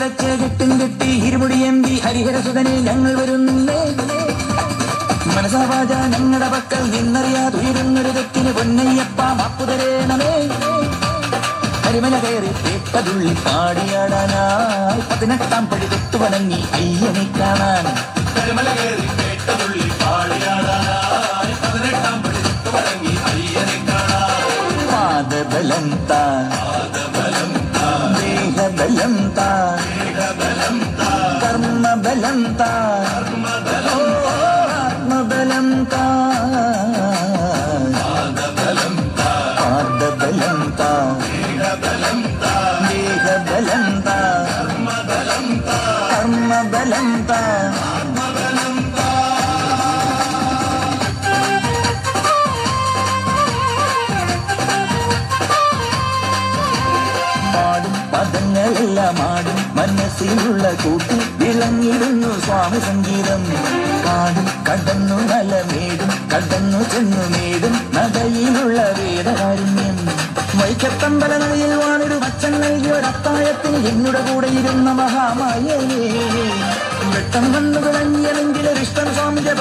വരച്ച് കെട്ടും കെട്ടി ഇരുമുടിയേന്തി ഹരിഹരസുതനെ ഞങ്ങൾ വരുന്നേ. മനസാവാച ഞങ്ങളുടെ പക്കൽ നിന്നറിയാതുയരുന്നൊരു തെറ്റിന് പൊന്നയ്യപ്പ മാപ്പുതരേണമേ. കരിമല കയറി കേട്ടതുള്ളി പാടിയാടാനായി 18 പടി തൊട്ടു വണങ്ങി അയ്യനെ കാണാൻ. കരിമല കയറി കേട്ടതുള്ളി പാടിയാടാനായി 18 പടി തൊട്ടു വണങ്ങി അയ്യനെ കാണാൻ. പാദബലം താ ദേഹബലം താ കർമ്മബലം താ ആത്മബലം താ പാദബലം താ പാദബലം താ ദേഹബലം താ കർമ്മബലം താ. പാടും പദങ്ങളെല്ലാം ആടും മനസ്സിലുള്ള കൂട്ടി വിളങ്ങിടുന്നു സ്വാമി സംഗീതം. കാടും കടന്നു നലമേടും കടന്നു ചെന്നു മേടും നടയിലുള്ള വേദകാരുണ്യം. വൈക്കത്തമ്പല നദിയിൽ വാണിടും അച്ഛൻ നൽകിയൊരത്തായത്തിന് എന്നുടെ കൂടെ ഇരുന്ന മഹാമായേ. വെട്ടം വന്നു തുടങ്ങിയതെങ്കിലൊരിഷ്ടം സ്വാമിയുടെ